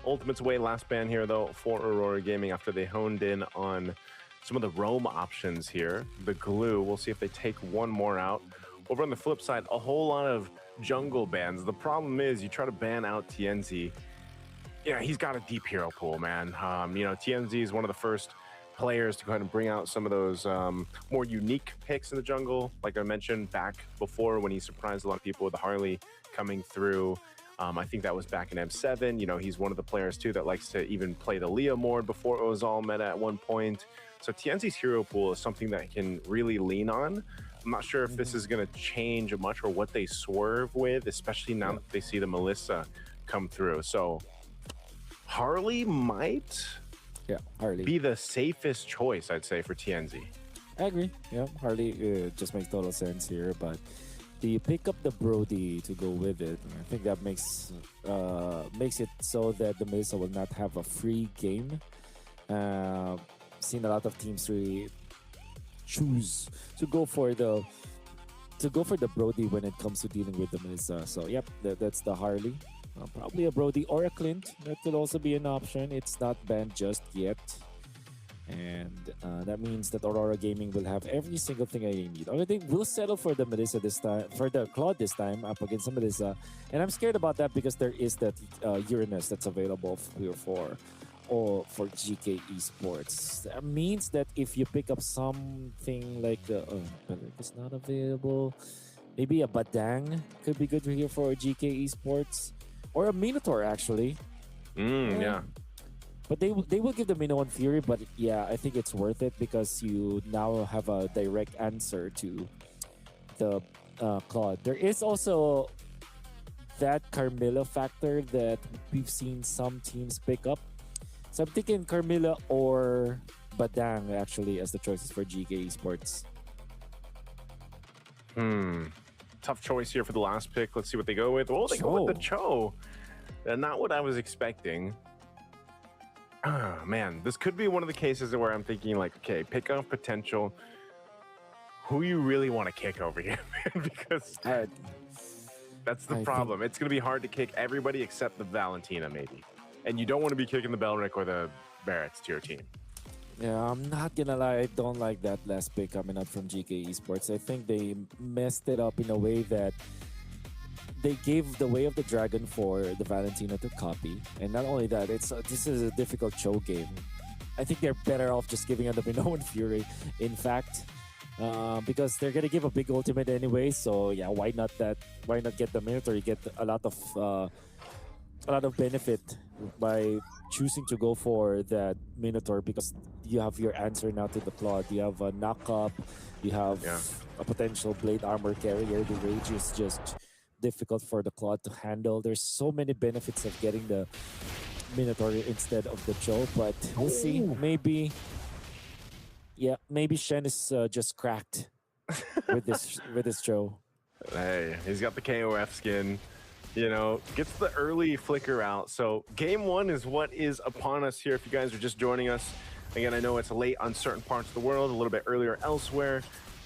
Ultimate's away, last ban here, though, for Aurora Gaming after they honed in on some of the roam options here. The glue, we'll see if they take one more out. Over on the flip side, a whole lot of jungle bans. The problem is you try to ban out TNZ. Yeah, he's got a deep hero pool, man. You know, TNZ is one of the first players to go ahead and bring out some of those more unique picks in the jungle. Like I mentioned back before when he surprised a lot of people with the Harley coming through. I think that was back in M7. You know, he's one of the players, too, that likes to even play the Leo mode before it was all meta at one point. So TNZ's hero pool is something that he can really lean on. I'm not sure if this is going to change much or what they swerve with, especially now that they see the Melissa come through. So Harley might be the safest choice, I'd say, for TNZ. I agree. Yeah, Harley just makes total sense here, but you pick up the Brody to go with it. I think that makes it so that the Melissa will not have a free game. Seen a lot of teams really choose to go for the Brody when it comes to dealing with the Melissa. So yep, that's the Harley. Probably a Brody or a Clint. That could also be an option. It's not banned just yet. And that means that Aurora Gaming will have every single thing I need. Or they will settle for the Melissa this time, for the Claude this time up against the Melissa. And I'm scared about that because there is that Uranus that's available for GK Esports. That means that if you pick up something like it's not available, maybe a Badang could be good here for GK Esports. Or a Minotaur, actually. Yeah. But they will give the Minoan Fury, but yeah, I think it's worth it because you now have a direct answer to the Claude. There is also that Carmilla factor that we've seen some teams pick up. So I'm thinking Carmilla or Badang actually as the choices for GK Esports. Tough choice here for the last pick. Let's see what they go with. Oh, they go with the Cho. Not what I was expecting. Man, this could be one of the cases where I'm thinking like, okay, pick off potential. Who you really want to kick over here, man? Because that's the problem. It's going to be hard to kick everybody except the Valentina, maybe. And you don't want to be kicking the Belric or the Barretts to your team. Yeah, I'm not gonna lie, I don't like that last pick coming up from GK Esports. I think they messed it up in a way that they gave the Way of the Dragon for the Valentina to copy. And not only that, this is a difficult Cho game. I think they're better off just giving out the Minoan Fury, in fact. Because they're gonna give a big ultimate anyway, so yeah, why not get the Minotaur? You get a lot of benefit by choosing to go for that Minotaur because you have your answer now to the Claude. You have a knock-up, you have a potential Blade Armor carrier. The Rage is just difficult for the Claude to handle. There's so many benefits of getting the Minotaur instead of the Cho, but we'll see. Maybe Shen is just cracked with this Cho. Hey, he's got the KOF skin. You know, gets the early flicker out. So game one is what is upon us here. If you guys are just joining us, again, I know it's late on certain parts of the world, a little bit earlier elsewhere,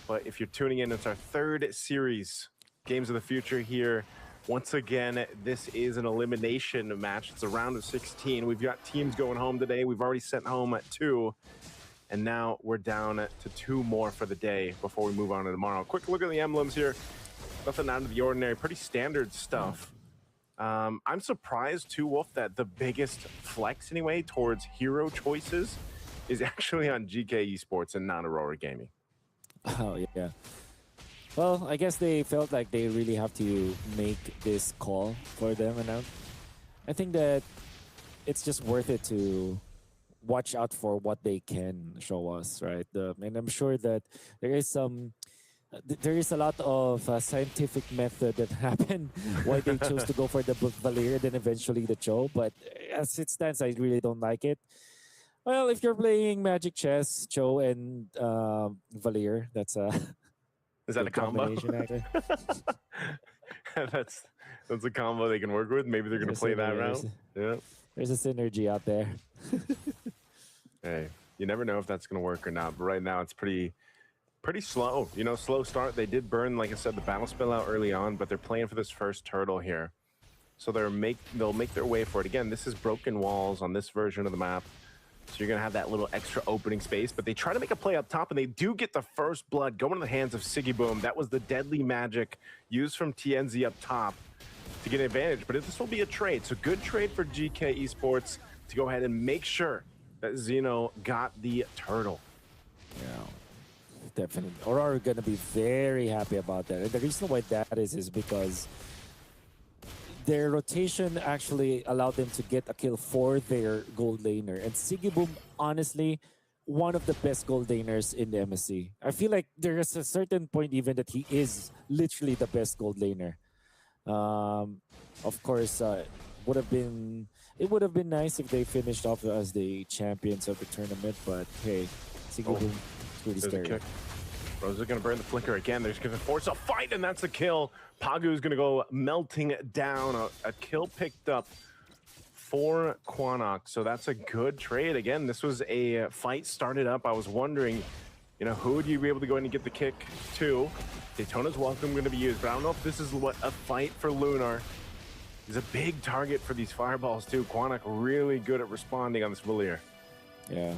but if you're tuning in, it's our third series, Games of the Future here. Once again, this is an elimination match. It's a round of 16. We've got teams going home today. We've already sent home at 2. And now we're down to 2 more for the day before we move on to tomorrow. Quick look at the emblems here. Nothing out of the ordinary. Pretty standard stuff. I'm surprised too, Wolf, that the biggest flex anyway towards hero choices is actually on GK Esports and not Aurora Gaming. Oh, yeah. Well, I guess they felt like they really have to make this call for them. And I think that it's just worth it to watch out for what they can show us, right? And I'm sure that there is a lot of scientific method that happened why they chose to go for the Valir then eventually the Cho. But as it stands, I really don't like it. Well, if you're playing Magic Chess, Cho and Valir, that's a is that a combo? That's a combo they can work with. Maybe they're going to play that round. Yeah, there's a synergy out there. Hey, you never know if that's going to work or not. But right now, it's pretty slow. You know, slow start. They did burn, like I said, the battle spell out early on, but they're playing for this first turtle here. So they'll make their way for it. Again, this is broken walls on this version of the map. So you're going to have that little extra opening space, but they try to make a play up top, and they do get the first blood going in the hands of Siggy Boom. That was the deadly magic used from TNZ up top to get an advantage, but this will be a trade. So good trade for GK Esports to go ahead and make sure that Zeno got the turtle. Yeah, definitely. Aurora are going to be very happy about that. And the reason why that is because their rotation actually allowed them to get a kill for their gold laner. And Sigiboom, honestly, one of the best gold laners in the MSC. I feel like there is a certain point even that he is literally the best gold laner. Of course, it would have been nice if they finished off as the champions of the tournament, but hey, Sigiboom is really scary. Rosa going to burn the flicker again. They're just going to force a fight, and that's a kill. Pagu is going to go melting down. A kill picked up for Quanok, so that's a good trade. Again, this was a fight started up. I was wondering, you know, who would you be able to go in and get the kick to? Daytona's welcome going to be used, but I don't know if this is what a fight for Lunar. He's a big target for these fireballs too. Quanok really good at responding on this Villier. Yeah.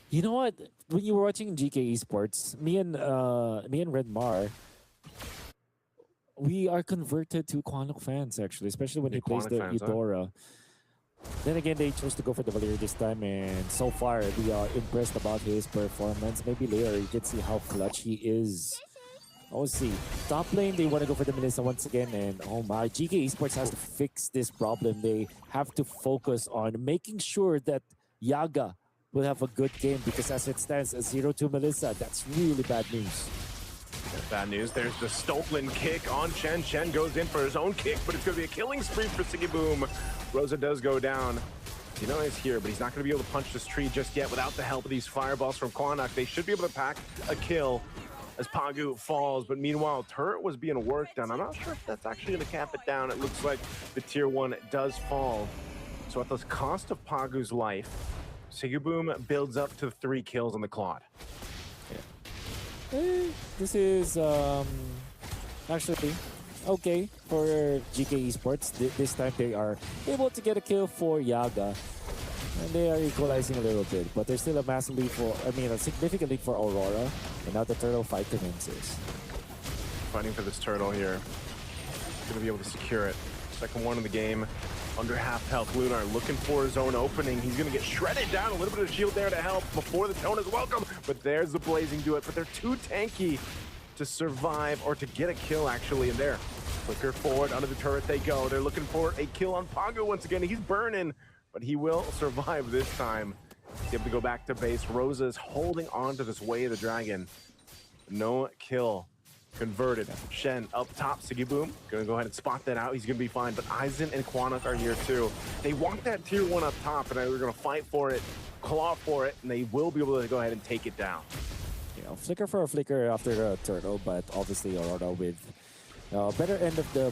You know what? When you were watching GK Esports, me and Redmar, we are converted to Quanok fans actually, especially when he plays the Aurora. Then again, they chose to go for the Valier this time, and so far we are impressed about his performance. Maybe later you can see how clutch he is. Oh, see. Top lane, they want to go for the Melissa once again, and oh my, GK Esports has to fix this problem. They have to focus on making sure that Yaga will have a good game, because as it stands, a 0-2 Melissa, that's really bad news. Bad news. There's the stolen kick on Chen. Chen goes in for his own kick, but it's going to be a killing spree for Siggy Boom. Rosa does go down. Zeno is here, but he's not going to be able to punch this tree just yet without the help of these fireballs from Quanok. They should be able to pack a kill as Pagu falls, but meanwhile, turret was being worked on. I'm not sure if that's actually going to cap it down. It looks like the tier 1 does fall. So at the cost of Pagu's life, Sigiboom builds up to 3 kills on the Claude. This is actually okay for GK Esports. This time they are able to get a kill for Yaga, and they are equalizing a little bit, but there's still a massive lead for, a significant lead for Aurora, and now the turtle fight commences. Fighting for this turtle here. Gonna be able to secure it. Second one in the game. Under half health, Lunar looking for his own opening. He's gonna get shredded down. A little bit of shield there to help before the tone is welcome. But there's the blazing do it. But they're too tanky to survive or to get a kill actually in there. Flicker forward, under the turret they go. They're looking for a kill on Pagu once again. He's burning, but he will survive this time. He's able to go back to base. Rosa is holding on to this Way of the Dragon. No kill. Converted. Shen up top. Sigiboom gonna go ahead and spot that out. He's gonna be fine. But Aizen and Quanok are here too. They want that tier 1 up top, and they're gonna fight for it, claw for it, and they will be able to go ahead and take it down. You know, flicker for a flicker after the turtle, but obviously Aurora with better end of the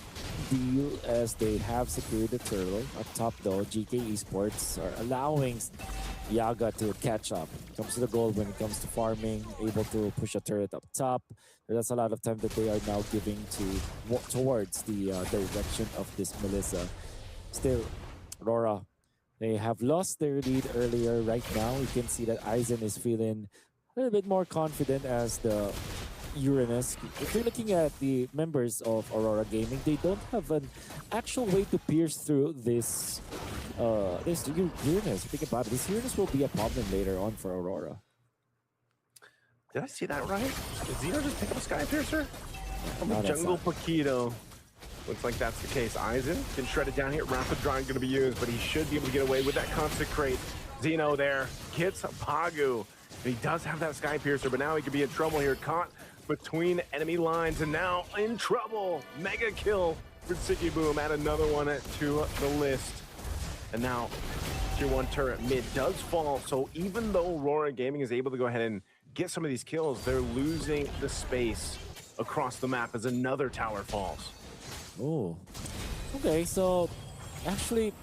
deal as they have secured the turtle. Up top though, GK Esports are allowing Yaga to catch up. Comes to the goal when it comes to farming, able to push a turret up top. That's a lot of time that they are now giving towards the direction of this Melissa. Still, Aurora, they have lost their lead earlier. Right now, you can see that Aizen is feeling a little bit more confident as the Uranus. If you're looking at the members of Aurora Gaming, they don't have an actual way to pierce through this Uranus. Think about it. This Uranus will be a problem later on for Aurora. Did I see that right? Did Zeno just pick up a Sky Piercer? From the Jungle Paquito. Looks like that's the case. Aizen can shred it down here. Rapid Drawing going to be used, but he should be able to get away with that Consecrate. Zeno there gets Pagu. He does have that Sky Piercer, but now he could be in trouble here. Caught between enemy lines and now in trouble. Mega kill for Sigiboom. Add another one to the list. And now tier 1 turret mid does fall. So even though Aurora Gaming is able to go ahead and get some of these kills, they're losing the space across the map as another tower falls. Oh, okay. So actually,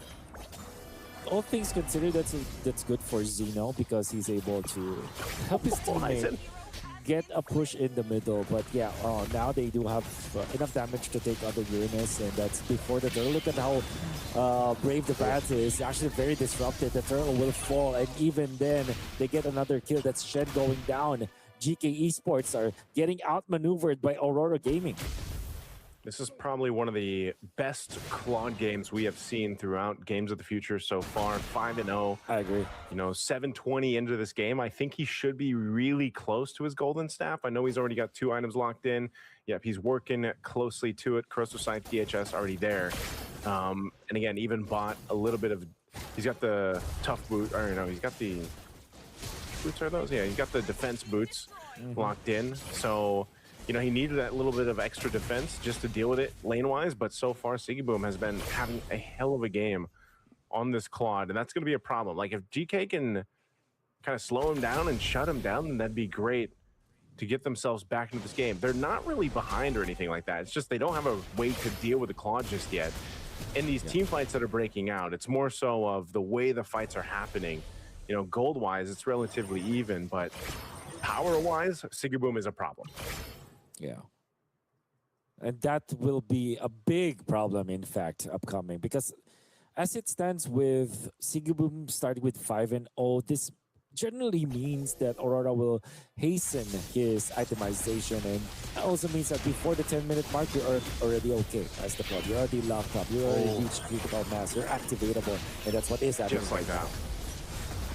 all things considered, that's good for Zeno because he's able to help his teammate. get a push in the middle. But yeah, now they do have enough damage to take out the Uranus, and that's before the turtle. Look at how brave the Bats is. Actually very disrupted. The turtle will fall, and even then, they get another kill. That's Shen going down. GK Esports are getting outmaneuvered by Aurora Gaming. This is probably one of the best Claude games we have seen throughout Games of the Future so far. 5-0. I agree. You know, 7:20 into this game. I think he should be really close to his golden staff. I know he's already got 2 items locked in. Yep, he's working closely to it. Corrosive Scythe DHS already there. And again, even bought a little bit of... He's got the tough boot. Or no, he's got the... Boots are those? Yeah, he's got the defense boots locked in. So... You know, he needed that little bit of extra defense just to deal with it lane-wise, but so far, Sigiboom has been having a hell of a game on this Claude, and that's going to be a problem. Like, if GK can kind of slow him down and shut him down, then that'd be great to get themselves back into this game. They're not really behind or anything like that. It's just they don't have a way to deal with the Claude just yet. In these team fights that are breaking out, it's more so of the way the fights are happening. You know, gold-wise, it's relatively even, but power-wise, Sigiboom is a problem. Yeah. And that will be a big problem, in fact, upcoming. Because as it stands with Sigiboom starting with 5-0, this generally means that Aurora will hasten his itemization. And that also means that before the 10-minute mark, you're already okay as the club. You're already locked up. You're already reached critical mass. You're activatable. And that's what is happening. Just like that.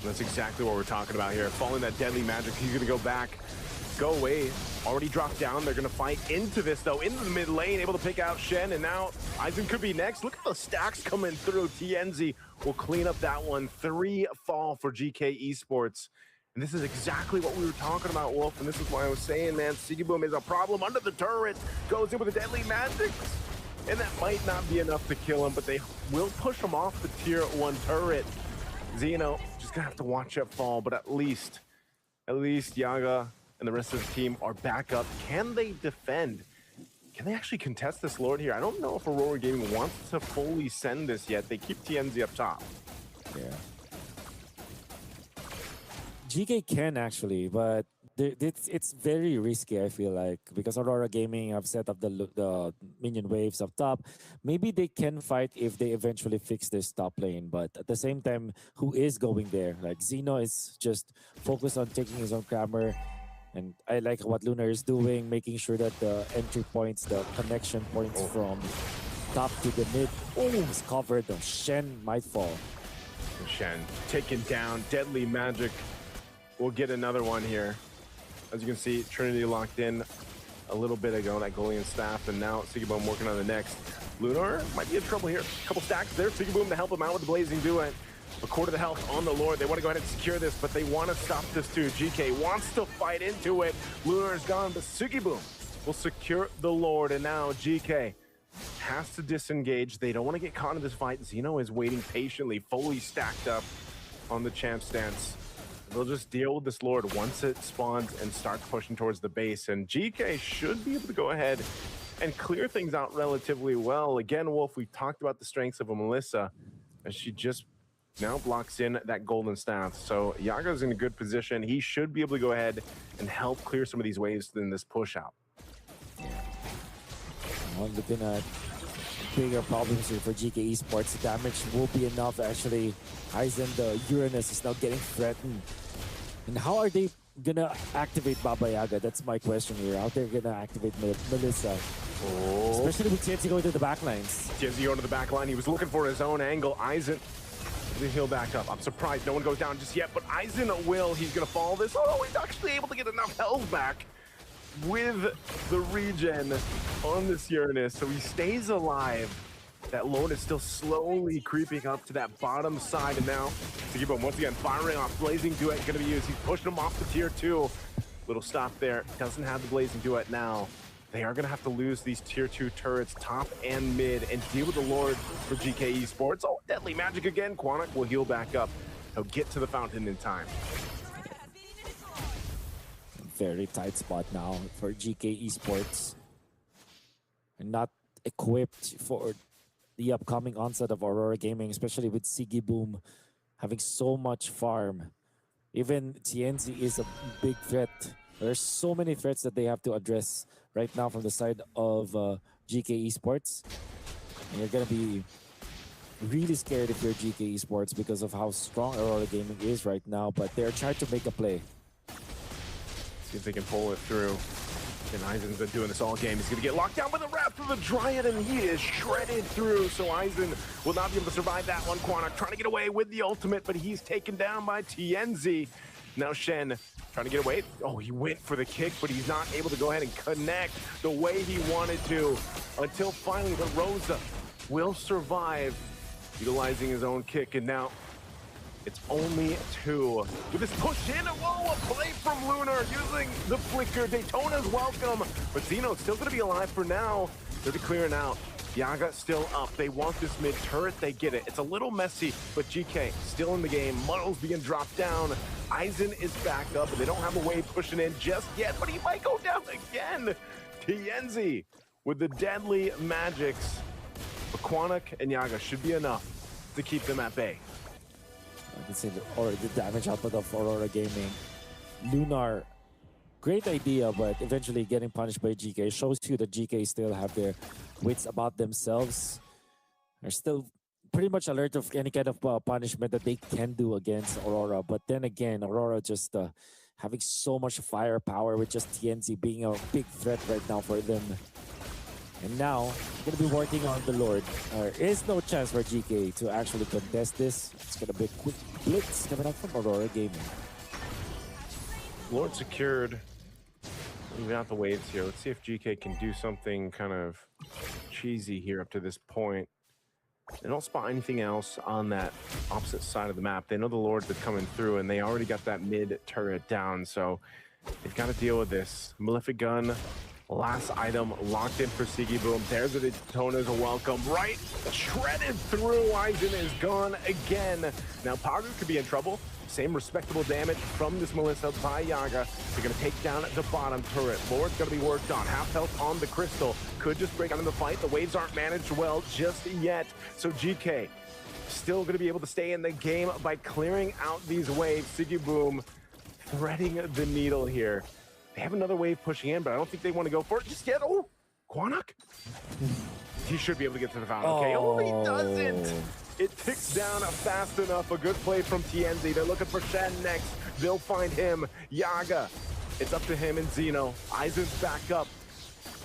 That's exactly what we're talking about here. Following that deadly magic, he's going to go back. Go away. Already dropped down. They're going to fight into this, though, into the mid lane, able to pick out Shen, and now Aizen could be next. Look at the stacks coming through. TNZ will clean up that one. 3 fall for GK Esports. And this is exactly what we were talking about, Wolf, and this is why I was saying, man, Sigiboom is a problem under the turret. Goes in with the deadly magic, and that might not be enough to kill him, but they will push him off the tier 1 turret. Xeno just going to have to watch it fall, but at least Yaga and the rest of the team are back up. Can they defend? Can they actually contest this Lord here? I don't know if Aurora Gaming wants to fully send this yet. They keep TNZ up top. Yeah. GK can actually, but it's very risky, I feel like, because Aurora Gaming have set up the minion waves up top. Maybe they can fight if they eventually fix this top lane, but at the same time, who is going there? Like, Xeno is just focused on taking his own camera. And I like what Lunar is doing, making sure that the entry points, the connection points from top to the mid, is covered. The Shen might fall. Shen taken down. Deadly magic. We'll get another one here. As you can see, Trinity locked in a little bit ago, that Golian staff, and now Sigiboom working on the next. Lunar might be in trouble here. Couple stacks there. Sigiboom to help him out with the Blazing Duet. A quarter of the health on the Lord. They want to go ahead and secure this, but they want to stop this too. GK wants to fight into it. Lunar is gone, but Sigiboom will secure the Lord, and now GK has to disengage. They don't want to get caught in this fight. Xeno is waiting patiently, fully stacked up on the champ stance. They'll just deal with this Lord once it spawns and starts pushing towards the base, and GK should be able to go ahead and clear things out relatively well. Again, Wolf, we talked about the strengths of a Melissa, as she just now blocks in that golden staff. So Yaga's in a good position. He should be able to go ahead and help clear some of these waves in this push out. Well, looking at bigger problems here for GK Esports. The damage will be enough, actually. Aizen, the Uranus, is now getting threatened. And how are they gonna activate Baba Yaga? That's my question here. How they're gonna activate Melissa? Especially with TNZ going to the backlines. TNZ going to the backline. He was looking for his own angle. Aizen, he'll back up. I'm surprised no one goes down just yet, but Aizen will. He's gonna follow this. Oh, he's actually able to get enough health back with the regen on this Uranus, so he stays alive. That Lord is still slowly creeping up to that bottom side, and now Sigiboom once again firing off. Blazing Duet gonna be used. He's pushing him off the tier 2. Little stop there. Doesn't have the Blazing Duet now. They are gonna have to lose these tier 2 turrets, top and mid, and deal with the Lord for GK Esports. Oh, deadly magic again. Quanok will heal back up. He'll get to the fountain in time. Very tight spot now for GK Esports. And not equipped for the upcoming onset of Aurora Gaming, especially with Sigiboom having so much farm. Even TNZ is a big threat There's so many threats that they have to address right now from the side of GK Esports. And you're going to be really scared if you're GK Esports because of how strong Aurora Gaming is right now, but they're trying to make a play. See if they can pull it through. And Aizen's been doing this all game. He's going to get locked down by the Wrath of the Dryad, and he is shredded through. So Aizen will not be able to survive that one. Quanok trying to get away with the ultimate, but he's taken down by TNZ. Now Shen trying to get away. Oh, he went for the kick, but he's not able to go ahead and connect the way he wanted to until finally the Rosa will survive, utilizing his own kick. And now it's only 2. With this push in, whoa, a play from Lunar using the flicker. Daytona's welcome, but Zeno's still going to be alive for now. They're clearing out. Yaga still up. They want this mid turret. They get it. It's a little messy, but GK still in the game. Muddle's being dropped down. Aizen is back up, and they don't have a wave pushing in just yet, but he might go down again. Tienzi with the deadly magics. But Quanok and Yaga should be enough to keep them at bay. I can say the damage output of Aurora Gaming. Lunar, great idea, but eventually getting punished by GK shows you that GK still have their wits about themselves. They're still pretty much alert of any kind of punishment that they can do against Aurora. But then again, Aurora just having so much firepower with just TNZ being a big threat right now for them. And now, going to be working on the Lord. There is no chance for GK to actually contest this. It's going to be a quick blitz coming up from Aurora Gaming. Lord secured. Leaving out the waves here. Let's see if GK can do something kind of cheesy here up to this point. They don't spot anything else on that opposite side of the map. They know the Lords are coming through, and they already got that mid turret down, so they've got to deal with this. Malefic Gun. Last item locked in for Siggy Boom. There's the Daytona's a welcome. Right, shredded through. Aizen is gone again. Now Pagu could be in trouble. Same respectable damage from this Melissa by Yaga. They're going to take down the bottom turret. Lord's going to be worked on. Half health on the Crystal. Could just break out in the fight. The waves aren't managed well just yet. So GK still going to be able to stay in the game by clearing out these waves. Siggy Boom threading the needle here. They have another wave pushing in, but I don't think they want to go for it just yet. Oh, Quanok? He should be able to get to the fountain. Okay, oh, he doesn't. It ticks down fast enough. A good play from TNZ. They're looking for Shen next. They'll find him. Yaga. It's up to him and Zeno. Aizen's back up.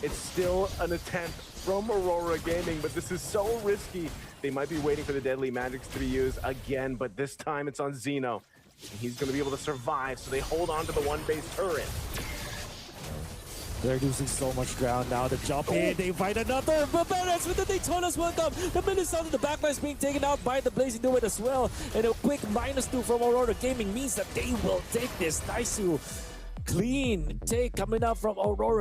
It's still an attempt from Aurora Gaming, but this is so risky. They might be waiting for the deadly magics to be used again, but this time it's on Zeno. And he's going to be able to survive, so they hold on to the one base turret. They're losing so much ground now. The jump in, they find another. Barbaras with the Daytona's welcome. The Minnesota, the backline is being taken out by the Blazing Duet as well. And a quick -2 from Aurora Gaming means that they will take this. Nice, clean take coming up from Aurora.